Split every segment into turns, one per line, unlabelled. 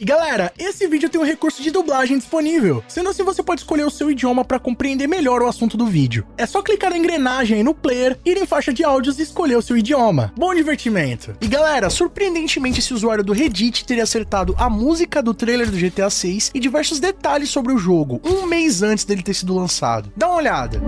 E galera, esse vídeo tem um recurso de dublagem disponível, sendo assim você pode escolher o seu idioma para compreender melhor o assunto do vídeo. É só clicar na engrenagem aí no player, ir em faixa de áudios e escolher o seu idioma. Bom divertimento! E galera, surpreendentemente esse usuário do Reddit teria acertado a música do trailer do GTA 6 e diversos detalhes sobre o jogo, um mês antes dele ter sido lançado. Dá uma olhada!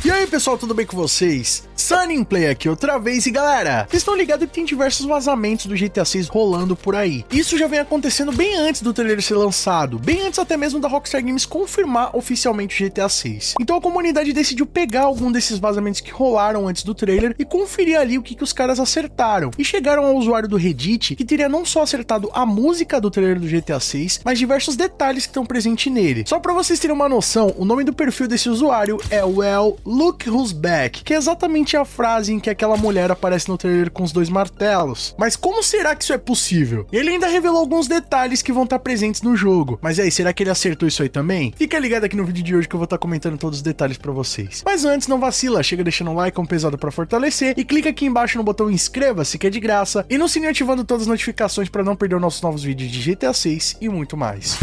E aí pessoal, tudo bem com vocês? Sunnyplay aqui outra vez e galera, vocês estão ligados que tem diversos vazamentos do GTA 6 rolando por aí. Isso já vem acontecendo bem antes do trailer ser lançado, bem antes até mesmo da Rockstar Games confirmar oficialmente o GTA 6. Então a comunidade decidiu pegar algum desses vazamentos que rolaram antes do trailer e conferir ali o que os caras acertaram. E chegaram ao usuário do Reddit que teria não só acertado a música do trailer do GTA 6, mas diversos detalhes que estão presentes nele. Só pra vocês terem uma noção, o nome do perfil desse usuário é Well, Look Who's Back, que é exatamente a frase em que aquela mulher aparece no trailer com os dois martelos. Mas como será que isso é possível? Ele ainda revelou alguns detalhes que vão estar presentes no jogo. Mas aí, será que ele acertou isso aí também? Fica ligado aqui no vídeo de hoje que eu vou estar comentando todos os detalhes pra vocês. Mas antes, não vacila, chega deixando um like, um pesado pra fortalecer, e clica aqui embaixo no botão inscreva-se, que é de graça, e no sininho ativando todas as notificações pra não perder os nossos novos vídeos de GTA 6 e muito mais.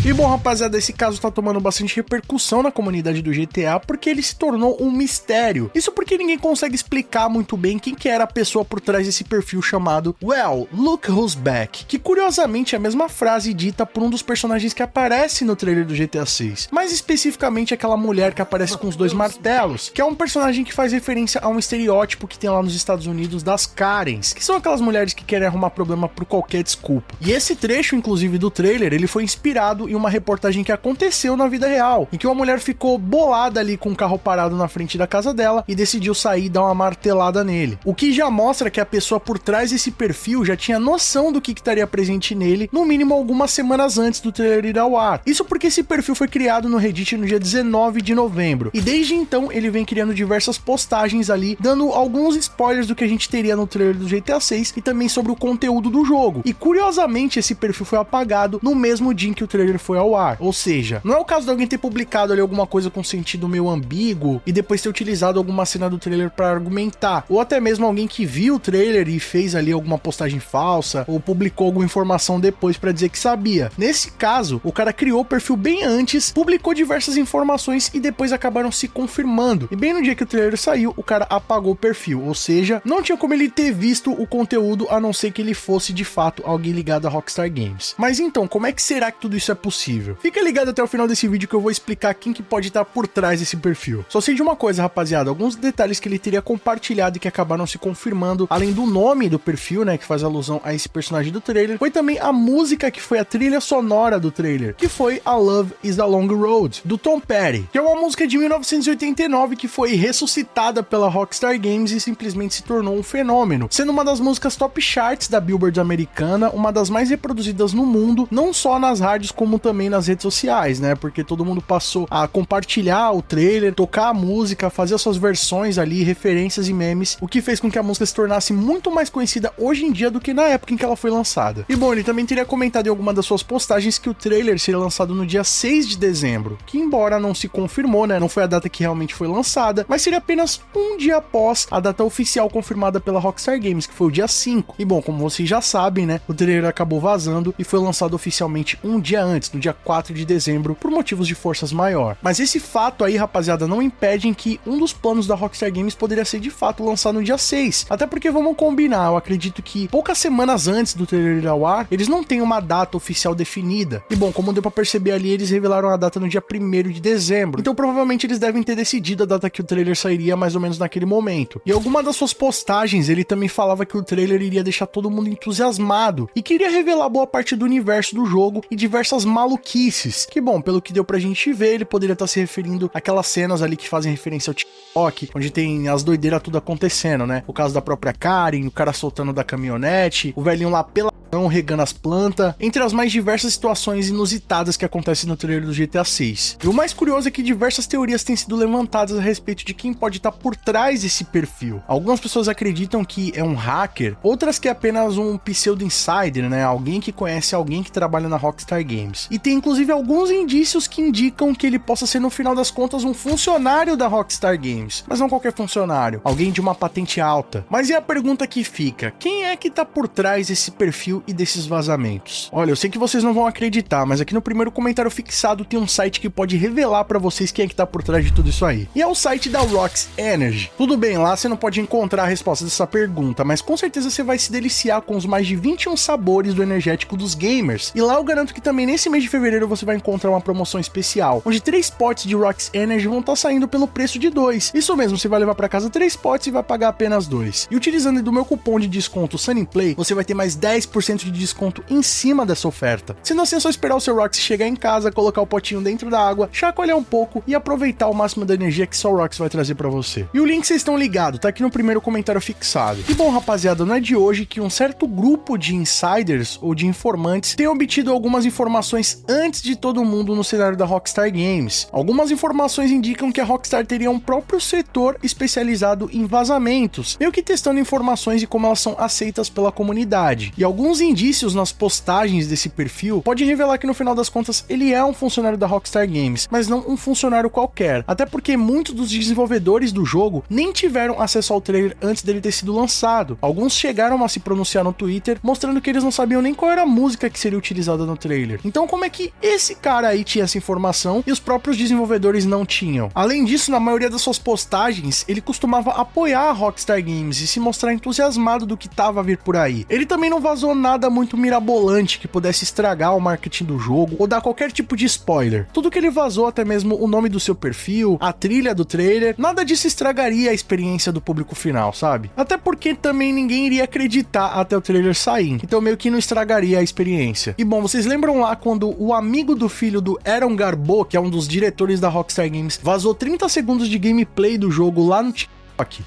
E bom rapaziada, esse caso tá tomando bastante repercussão na comunidade do GTA porque ele se tornou um mistério. Isso porque ninguém consegue explicar muito bem quem que era a pessoa por trás desse perfil chamado Well, Look Who's Back, que curiosamente é a mesma frase dita por um dos personagens que aparece no trailer do GTA 6, mais especificamente aquela mulher que aparece com os dois martelos, que é um personagem que faz referência a um estereótipo que tem lá nos Estados Unidos das Karens, que são aquelas mulheres que querem arrumar problema por qualquer desculpa. E esse trecho inclusive do trailer, ele foi inspirado em uma reportagem que aconteceu na vida real, em que uma mulher ficou bolada ali com o carro parado na frente da casa dela e decidiu sair e dar uma martelada nele. O que já mostra que a pessoa por trás desse perfil já tinha noção do que estaria presente nele, no mínimo algumas semanas antes do trailer ir ao ar. Isso porque esse perfil foi criado no Reddit no dia 19 de novembro, e desde então ele vem criando diversas postagens ali, dando alguns spoilers do que a gente teria no trailer do GTA 6 e também sobre o conteúdo do jogo. E curiosamente esse perfil foi apagado no mesmo dia em que o trailer foi ao ar, ou seja, não é o caso de alguém ter publicado ali alguma coisa com sentido meio ambíguo e depois ter utilizado alguma cena do trailer para argumentar, ou até mesmo alguém que viu o trailer e fez ali alguma postagem falsa ou publicou alguma informação depois para dizer que sabia. Nesse caso, o cara criou o perfil bem antes, publicou diversas informações e depois acabaram se confirmando, e bem no dia que o trailer saiu, o cara apagou o perfil, ou seja, não tinha como ele ter visto o conteúdo a não ser que ele fosse de fato alguém ligado a Rockstar Games. Mas então, como é que será que tudo isso é possível? Fica ligado até o final desse vídeo que eu vou explicar quem que pode estar por trás desse perfil. Só sei de uma coisa, rapaziada, alguns detalhes que ele teria compartilhado e que acabaram se confirmando, além do nome do perfil, né, que faz alusão a esse personagem do trailer, foi também a música que foi a trilha sonora do trailer, que foi a Love is a Long Road, do Tom Petty, que é uma música de 1989 que foi ressuscitada pela Rockstar Games e simplesmente se tornou um fenômeno, sendo uma das músicas top charts da Billboard americana, uma das mais reproduzidas no mundo, não só nas rádios como também nas redes sociais, né? Porque todo mundo passou a compartilhar o trailer, tocar a música, fazer as suas versões ali, referências e memes, o que fez com que a música se tornasse muito mais conhecida hoje em dia do que na época em que ela foi lançada. E bom, ele também teria comentado em alguma das suas postagens que o trailer seria lançado no dia 6 de dezembro, que embora não se confirmou, né? Não foi a data que realmente foi lançada, mas seria apenas um dia após a data oficial confirmada pela Rockstar Games, que foi o dia 5. E bom, como vocês já sabem, né? O trailer acabou vazando e foi lançado oficialmente um dia antes, no dia 4 de dezembro, por motivos de forças maior. Mas esse fato aí, rapaziada, não impede que um dos planos da Rockstar Games poderia ser de fato lançado no dia 6. Até porque vamos combinar, eu acredito que poucas semanas antes do trailer ir ao ar, eles não têm uma data oficial definida. E bom, como deu pra perceber ali, eles revelaram a data no dia 1º de dezembro. Então provavelmente eles devem ter decidido a data que o trailer sairia mais ou menos naquele momento. E alguma das suas postagens, ele também falava que o trailer iria deixar todo mundo entusiasmado e queria revelar boa parte do universo do jogo e diversas maluquices. Que bom, pelo que deu pra gente ver, ele poderia estar se referindo àquelas cenas ali que fazem referência ao TikTok, onde tem as doideiras tudo acontecendo, né? O caso da própria Karen, o cara soltando da caminhonete, o velhinho lá pela regando as plantas, entre as mais diversas situações inusitadas que acontecem no trailer do GTA 6. E o mais curioso é que diversas teorias têm sido levantadas a respeito de quem pode estar por trás desse perfil. Algumas pessoas acreditam que é um hacker, outras que é apenas um pseudo insider, né? Alguém que conhece alguém que trabalha na Rockstar Games. E tem inclusive alguns indícios que indicam que ele possa ser no final das contas um funcionário da Rockstar Games, mas não qualquer funcionário, alguém de uma patente alta. Mas e a pergunta que fica, quem é que tá por trás desse perfil e desses vazamentos? Olha, eu sei que vocês não vão acreditar, mas aqui no primeiro comentário fixado tem um site que pode revelar pra vocês quem é que tá por trás de tudo isso aí. E é o site da Rox Energy. Tudo bem, lá você não pode encontrar a resposta dessa pergunta, mas com certeza você vai se deliciar com os mais de 21 sabores do energético dos gamers. E lá eu garanto que também nesse mês de fevereiro você vai encontrar uma promoção especial, onde 3 potes de Rox Energy vão estar saindo pelo preço de 2. Isso mesmo, você vai levar pra casa 3 potes e vai pagar apenas 2. E utilizando do meu cupom de desconto SunnyPlay, você vai ter mais 10% de desconto em cima dessa oferta. Sendo assim, é só esperar o seu Rox chegar em casa, colocar o potinho dentro da água, chacoalhar um pouco e aproveitar o máximo da energia que só o Rox vai trazer pra você. E o link vocês estão ligados, tá aqui no primeiro comentário fixado. E bom, rapaziada, não é de hoje que um certo grupo de insiders ou de informantes tem obtido algumas informações antes de todo mundo no cenário da Rockstar Games. Algumas informações indicam que a Rockstar teria um próprio setor especializado em vazamentos, meio que testando informações e como elas são aceitas pela comunidade. E alguns indícios nas postagens desse perfil pode revelar que no final das contas ele é um funcionário da Rockstar Games, mas não um funcionário qualquer, até porque muitos dos desenvolvedores do jogo nem tiveram acesso ao trailer antes dele ter sido lançado. Alguns chegaram a se pronunciar no Twitter, mostrando que eles não sabiam nem qual era a música que seria utilizada no trailer. Então como é que esse cara aí tinha essa informação e os próprios desenvolvedores não tinham? Além disso, na maioria das suas postagens, ele costumava apoiar a Rockstar Games e se mostrar entusiasmado do que tava a vir por aí. Ele também não vazou nada muito mirabolante que pudesse estragar o marketing do jogo ou dar qualquer tipo de spoiler. Tudo que ele vazou, até mesmo o nome do seu perfil, a trilha do trailer, nada disso estragaria a experiência do público final, sabe? Até porque também ninguém iria acreditar até o trailer sair, então meio que não estragaria a experiência. E bom, vocês lembram lá quando o amigo do filho do Aaron Garbo, que é um dos diretores da Rockstar Games, vazou 30 segundos de gameplay do jogo lá no TikTok?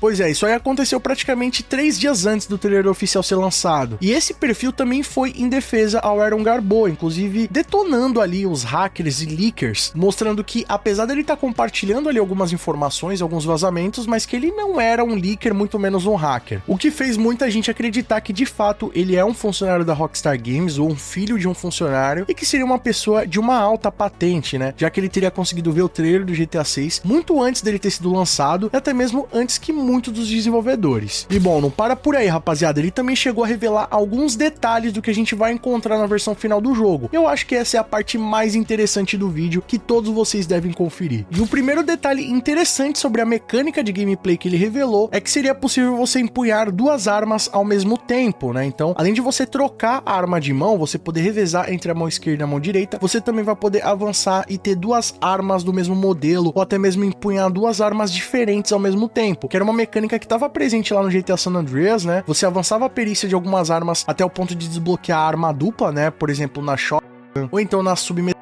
Pois é, isso aí aconteceu praticamente 3 dias antes do trailer oficial ser lançado. E esse perfil também foi em defesa ao Aaron Garbo, inclusive detonando ali os hackers e leakers, mostrando que apesar dele estar compartilhando ali algumas informações, alguns vazamentos, mas que ele não era um leaker, muito menos um hacker. O que fez muita gente acreditar que de fato ele é um funcionário da Rockstar Games ou um filho de um funcionário e que seria uma pessoa de uma alta patente, né? Já que ele teria conseguido ver o trailer do GTA 6 muito antes dele ter sido lançado e até mesmo antes que muitos dos desenvolvedores. E bom, não para por aí, rapaziada, ele também chegou a revelar alguns detalhes do que a gente vai encontrar na versão final do jogo. Eu acho que essa é a parte mais interessante do vídeo que todos vocês devem conferir. E o primeiro detalhe interessante sobre a mecânica de gameplay que ele revelou é que seria possível você empunhar 2 armas ao mesmo tempo, né? Então, além de você trocar a arma de mão, você poder revezar entre a mão esquerda e a mão direita, você também vai poder avançar e ter 2 armas do mesmo modelo, ou até mesmo empunhar 2 armas diferentes ao mesmo tempo, que era uma mecânica que estava presente lá no GTA San Andreas, né? Você avançava a perícia de algumas armas até o ponto de desbloquear a arma dupla, né? Por exemplo, na shotgun, ou então na submetralhadora.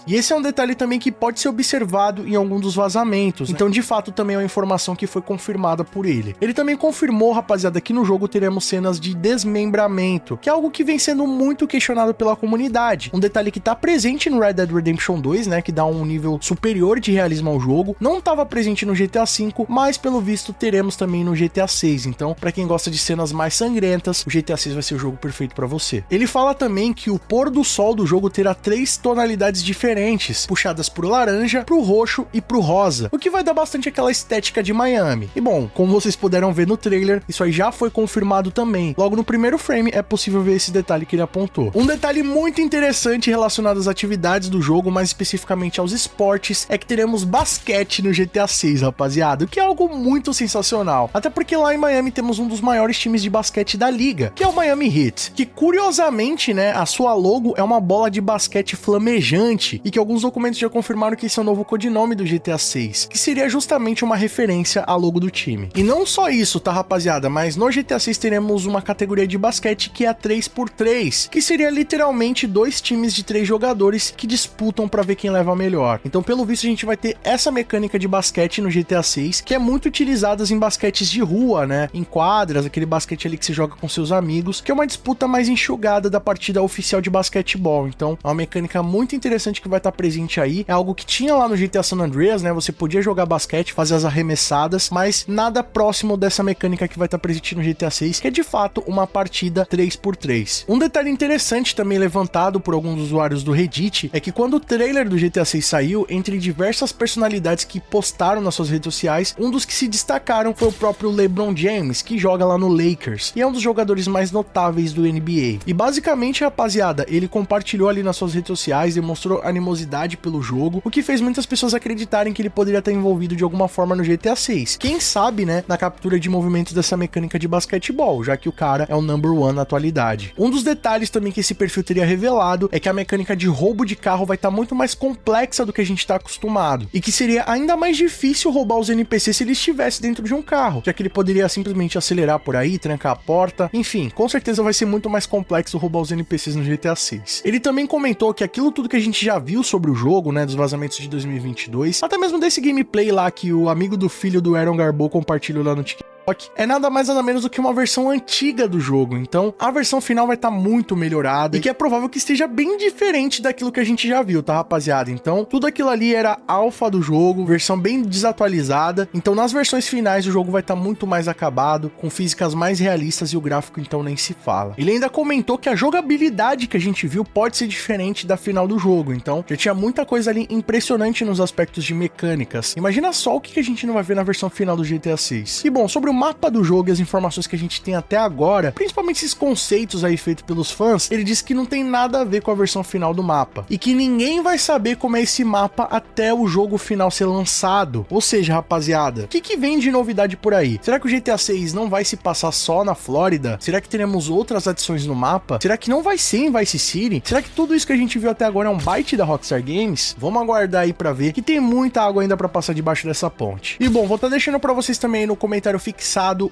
E esse é um detalhe também que pode ser observado em algum dos vazamentos, né? Então de fato também é uma informação que foi confirmada por ele. Ele também confirmou, rapaziada, que no jogo teremos cenas de desmembramento, que é algo que vem sendo muito questionado pela comunidade. Um detalhe que tá presente no Red Dead Redemption 2, né, que dá um nível superior de realismo ao jogo, não estava presente no GTA V, mas pelo visto teremos também no GTA 6. Então, pra quem gosta de cenas mais sangrentas, o GTA 6 vai ser o jogo perfeito pra você. Ele fala também que o pôr do sol do jogo terá 3 tonalidades diferentes, puxadas pro laranja, pro roxo e pro rosa, o que vai dar bastante aquela estética de Miami. E bom, como vocês puderam ver no trailer, isso aí já foi confirmado também. Logo no primeiro frame é possível ver esse detalhe que ele apontou. Um detalhe muito interessante relacionado às atividades do jogo, mais especificamente aos esportes, é que teremos basquete no GTA 6, rapaziada, o que é algo muito sensacional. Até porque lá em Miami temos um dos maiores times de basquete da liga, que é o Miami Heat, que curiosamente, né, a sua logo é uma bola de basquete flamejante gigante e que alguns documentos já confirmaram que esse é o novo codinome do GTA 6, que seria justamente uma referência ao logo do time. E não só isso, tá rapaziada, mas no GTA 6 teremos uma categoria de basquete que é a 3x3, que seria literalmente 2 times de 3 jogadores que disputam pra ver quem leva melhor. Então, pelo visto, a gente vai ter essa mecânica de basquete no GTA 6, que é muito utilizada em basquetes de rua, né? Em quadras, aquele basquete ali que você joga com seus amigos, que é uma disputa mais enxugada da partida oficial de basquetebol. Então, é uma mecânica muito interessante que vai estar presente aí. É algo que tinha lá no GTA San Andreas, né? Você podia jogar basquete, fazer as arremessadas, mas nada próximo dessa mecânica que vai estar presente no GTA 6, que é de fato uma partida 3x3. Um detalhe interessante também levantado por alguns usuários do Reddit é que quando o trailer do GTA 6 saiu, entre diversas personalidades que postaram nas suas redes sociais, um dos que se destacaram foi o próprio LeBron James, que joga lá no Lakers, e é um dos jogadores mais notáveis do NBA. E basicamente, rapaziada, ele compartilhou ali nas suas redes sociais, demonstrou animosidade pelo jogo, o que fez muitas pessoas acreditarem que ele poderia estar envolvido de alguma forma no GTA 6. Quem sabe, né, na captura de movimentos dessa mecânica de basquetebol, já que o cara é o number one na atualidade. Um dos detalhes também que esse perfil teria revelado é que a mecânica de roubo de carro vai estar muito mais complexa do que a gente está acostumado, e que seria ainda mais difícil roubar os NPCs se ele estivesse dentro de um carro, já que ele poderia simplesmente acelerar por aí, trancar a porta, enfim, com certeza vai ser muito mais complexo roubar os NPCs no GTA 6. Ele também comentou que aquilo tudo que a gente já viu sobre o jogo, né, dos vazamentos de 2022, até mesmo desse gameplay lá que o amigo do filho do Aaron Garbo compartilhou lá no TikTok, é nada mais nada menos do que uma versão antiga do jogo. Então a versão final vai estar muito melhorada e que é provável que esteja bem diferente daquilo que a gente já viu, tá, rapaziada? Então tudo aquilo ali era alfa do jogo, versão bem desatualizada. Então nas versões finais o jogo vai estar muito mais acabado, com físicas mais realistas, e o gráfico então nem se fala. Ele ainda comentou que a jogabilidade que a gente viu pode ser diferente da final do jogo, então já tinha muita coisa ali impressionante nos aspectos de mecânicas. Imagina só o que a gente não vai ver na versão final do GTA 6. E bom, sobre o mapa do jogo e as informações que a gente tem até agora, principalmente esses conceitos aí feitos pelos fãs, ele disse que não tem nada a ver com a versão final do mapa, e que ninguém vai saber como é esse mapa até o jogo final ser lançado. Ou seja, rapaziada, o que vem de novidade por aí? Será que o GTA 6 não vai se passar só na Flórida? Será que teremos outras adições no mapa? Será que não vai ser em Vice City? Será que tudo isso que a gente viu até agora é um bait da Rockstar Games? Vamos aguardar aí pra ver, que tem muita água ainda pra passar debaixo dessa ponte. E bom, vou estar deixando pra vocês também aí no comentário fixado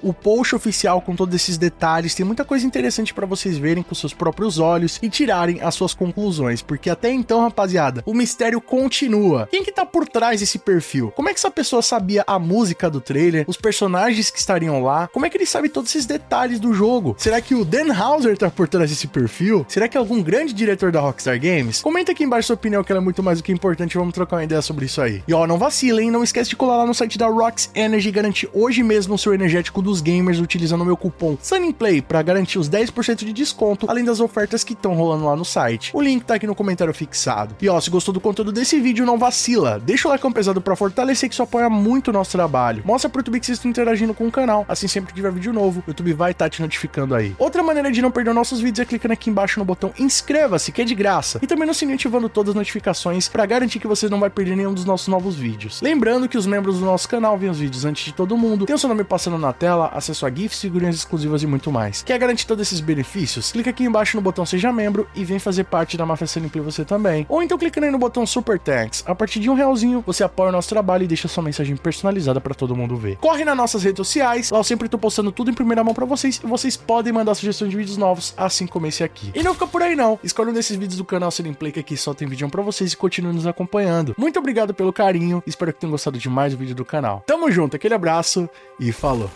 o post oficial com todos esses detalhes. Tem muita coisa interessante pra vocês verem com seus próprios olhos e tirarem as suas conclusões, porque até então, rapaziada, o mistério continua. Quem que tá por trás desse perfil? Como é que essa pessoa sabia a música do trailer, os personagens que estariam lá? Como é que ele sabe todos esses detalhes do jogo? Será que o Dan Houser tá por trás desse perfil? Será que é algum grande diretor da Rockstar Games? Comenta aqui embaixo sua opinião, que ela é muito mais do que importante, vamos trocar uma ideia sobre isso aí. E ó, não vacila, hein? Não esquece de colar lá no site da Rox Energy e garantir hoje mesmo o seu energético dos gamers utilizando o meu cupom SUNNYPLAY para garantir os 10% de desconto, além das ofertas que estão rolando lá no site. O link tá aqui no comentário fixado. E ó, se gostou do conteúdo desse vídeo, não vacila, deixa o like pesado para fortalecer, que isso apoia muito o nosso trabalho. Mostra pro YouTube que vocês estão interagindo com o canal, assim sempre que tiver vídeo novo, o YouTube vai estar te notificando aí. Outra maneira de não perder nossos vídeos é clicando aqui embaixo no botão inscreva-se, que é de graça, e também no sininho ativando todas as notificações para garantir que você não vai perder nenhum dos nossos novos vídeos. Lembrando que os membros do nosso canal veem os vídeos antes de todo mundo, tem o seu nome passando na tela, acesso a GIFs, figurinhas exclusivas e muito mais. Quer garantir todos esses benefícios? Clica aqui embaixo no botão seja membro e vem fazer parte da máfia SUNNYPLAY você também. Ou então clicando aí no botão Super Thanks. A partir de R$1 você apoia o nosso trabalho e deixa sua mensagem personalizada para todo mundo ver. Corre nas nossas redes sociais, lá eu sempre tô postando tudo em primeira mão para vocês, e vocês podem mandar sugestões de vídeos novos, assim como esse aqui. E não fica por aí não, escolhe um desses vídeos do canal SUNNYPLAY, que aqui só tem vídeo para vocês, e continue nos acompanhando. Muito obrigado pelo carinho, espero que tenham gostado demais do vídeo do canal. Tamo junto, aquele abraço e falou!